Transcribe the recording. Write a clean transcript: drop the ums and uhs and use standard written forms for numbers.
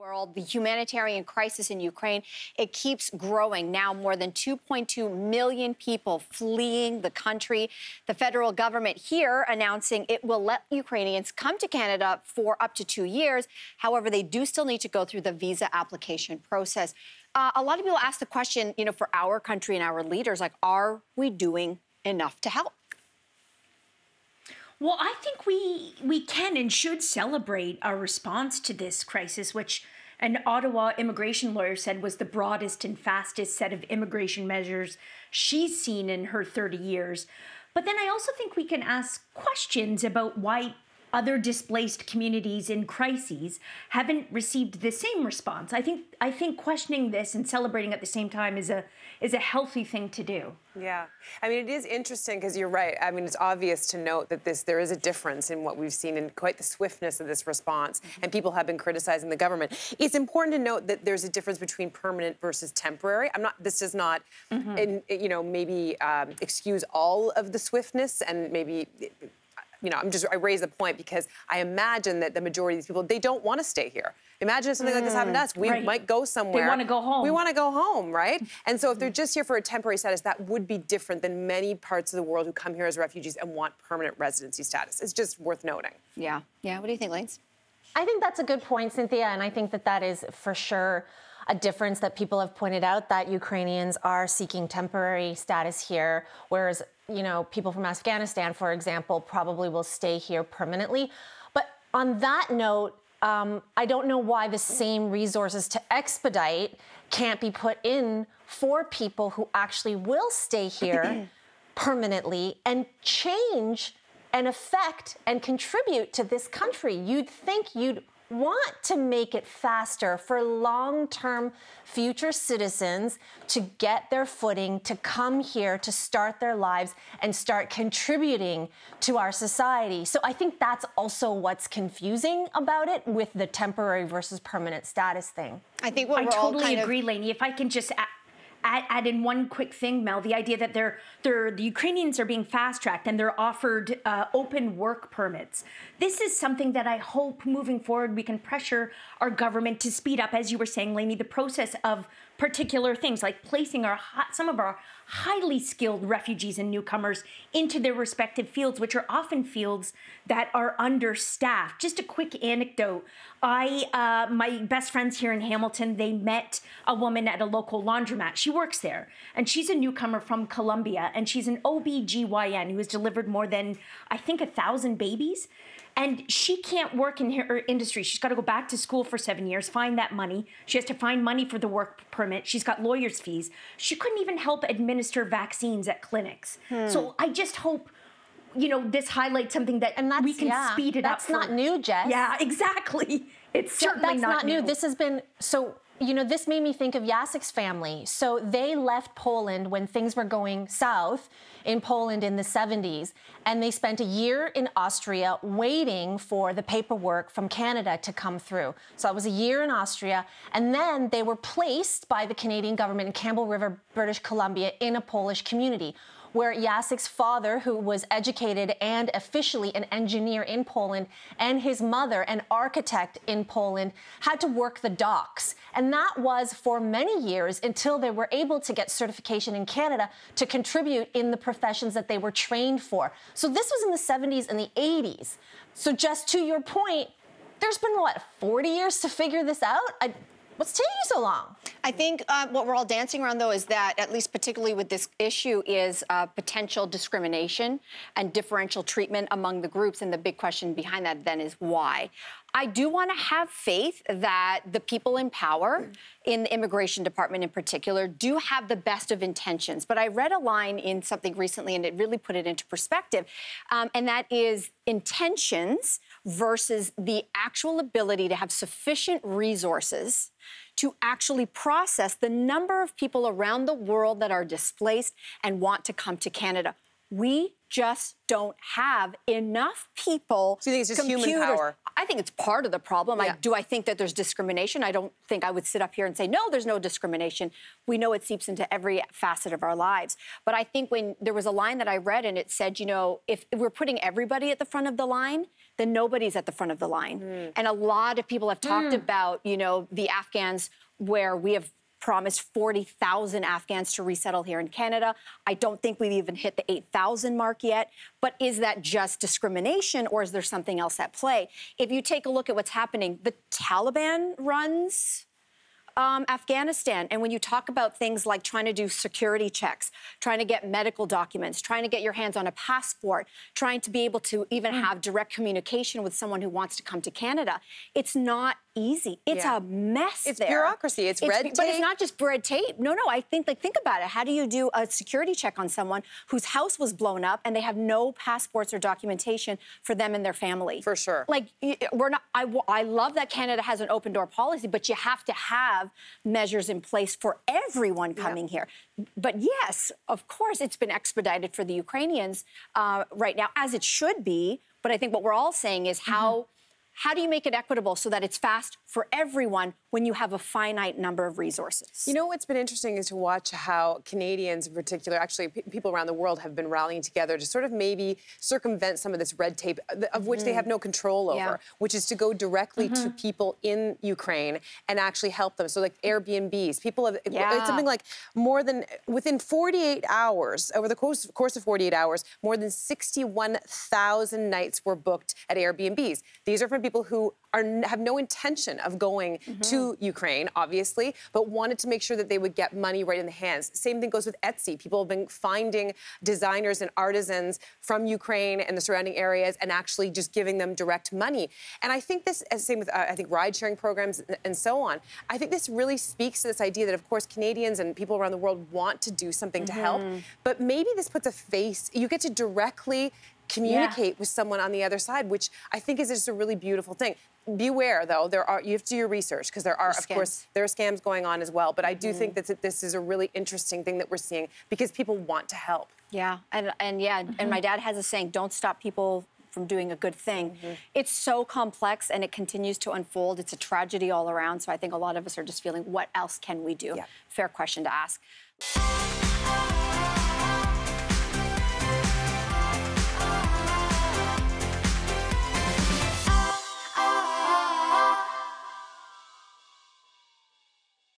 world, the humanitarian crisis in Ukraine, it keeps growing. Now more than 2.2 million people fleeing the country. The federal government here announcing it will let Ukrainians come to Canada for up to 2 years. However, they do still need to go through the visa application process. A lot of people ask the question, for our country and our leaders, like, are we doing enough to help? Well, I think we can and should celebrate our response to this crisis, which an Ottawa immigration lawyer said was the broadest and fastest set of immigration measures she's seen in her 30 years. But then I also think we can ask questions about why other displaced communities in crises haven't received the same response. I think questioning this and celebrating at the same time is a healthy thing to do. Yeah. I mean, it is interesting because you're right. I mean, it's obvious to note that there is a difference in what we've seen in quite the swiftness of this response, and people have been criticizing the government. It's important to note that there's a difference between permanent versus temporary. This does not, maybe excuse all of the swiftness, and maybe I raise the point because I imagine that the majority of these people, they don't want to stay here. Imagine if something like this happened to us. We might go somewhere. They want to go home. We want to go home, right? And so if they're just here for a temporary status, that would be different than many parts of the world who come here as refugees and want permanent residency status. It's just worth noting. Yeah. Yeah. What do you think, Lainey? I think that's a good point, Cynthia, and I think that is for sure a difference that people have pointed out, that Ukrainians are seeking temporary status here, whereas people from Afghanistan, for example, probably will stay here permanently. But on that note, I don't know why the same resources to expedite can't be put in for people who actually will stay here permanently and change and affect and contribute to this country. You'd think you'd want to make it faster for long-term future citizens to get their footing, to come here, to start their lives and start contributing to our society. So I think that's also what's confusing about it with the temporary versus permanent status thing. I think I totally agree, Lainey. If I can just add in one quick thing, Mel, the idea that the Ukrainians are being fast-tracked and they're offered open work permits. This is something that I hope moving forward we can pressure our government to speed up, as you were saying, Lainey, the process of particular things like placing some of our highly skilled refugees and newcomers into their respective fields, which are often fields that are understaffed. Just a quick anecdote. My best friends here in Hamilton, they met a woman at a local laundromat. She works there, and she's a newcomer from Colombia, and she's an OB-GYN who has delivered more than, I think, 1,000 babies. And she can't work in her industry. She's got to go back to school for 7 years, find that money. She has to find money for the work permit. She's got lawyer's fees. She couldn't even help administer vaccines at clinics. So I just hope, this highlights something that we can speed it up. That's not new, Jess. Yeah, exactly. It's certainly not new. new. This has been this made me think of Jasek's family. So they left Poland when things were going south in Poland in the 70s, and they spent a year in Austria waiting for the paperwork from Canada to come through. So that was a year in Austria, and then they were placed by the Canadian government in Campbell River, British Columbia, in a Polish community, where Jasek's father, who was educated and officially an engineer in Poland, and his mother, an architect in Poland, had to work the docks. And that was for many years until they were able to get certification in Canada to contribute in the professions that they were trained for. So this was in the 70s and the 80s. So just to your point, there's been, 40 years to figure this out? What's taking so long? I think what we're all dancing around, though, is that, at least particularly with this issue, is potential discrimination and differential treatment among the groups. And the big question behind that then is why. I do want to have faith that the people in power, in the immigration department in particular, do have the best of intentions. But I read a line in something recently, and it really put it into perspective. And that is intentions versus the actual ability to have sufficient resources to actually process the number of people around the world that are displaced and want to come to Canada. We just don't have enough people. So you think it's just human power? I think it's part of the problem. Yeah. Do I think that there's discrimination? I don't think I would sit up here and say, no, there's no discrimination. We know it seeps into every facet of our lives. But I think when there was a line that I read and it said, if we're putting everybody at the front of the line, then nobody's at the front of the line. And a lot of people have talked about, you know, the Afghans where we have promised 40,000 Afghans to resettle here in Canada. I don't think we've even hit the 8,000 mark yet. But is that just discrimination, or is there something else at play? If you take a look at what's happening, the Taliban runs Afghanistan. And when you talk about things like trying to do security checks, trying to get medical documents, trying to get your hands on a passport, trying to be able to even have direct communication with someone who wants to come to Canada, it's not easy. It's a mess. It's there. bureaucracy. It's red tape. But it's not just red tape. No, I think, like, think about it. How do you do a security check on someone whose house was blown up and they have no passports or documentation for them and their family? For sure. Like, we're not. I love that Canada has an open door policy, but you have to have measures in place for everyone coming here. But yes, of course, it's been expedited for the Ukrainians right now, as it should be. But I think what we're all saying is how do you make it equitable so that it's fast for everyone when you have a finite number of resources? You know what's been interesting is to watch how Canadians in particular, actually people around the world, have been rallying together to sort of maybe circumvent some of this red tape of which they have no control over, which is to go directly to people in Ukraine and actually help them. So like Airbnbs, people have, it's something like within 48 hours, over the course of 48 hours, more than 61,000 nights were booked at Airbnbs. These are from people who have no intention of going to Ukraine, obviously, but wanted to make sure that they would get money right in the hands. Same thing goes with Etsy. People have been finding designers and artisans from Ukraine and the surrounding areas and actually just giving them direct money. And I think this, same with, I think, ride-sharing programs and so on. I think this really speaks to this idea that, of course, Canadians and people around the world want to do something to help, but maybe this puts a face, you get to directly communicate with someone on the other side, which I think is just a really beautiful thing. Beware, though, you have to do your research, because there are, of course, there are scams going on as well. But I do think that this is a really interesting thing that we're seeing because people want to help. Yeah, and my dad has a saying, don't stop people from doing a good thing. It's so complex and it continues to unfold. It's a tragedy all around. So I think a lot of us are just feeling, what else can we do? Fair question to ask.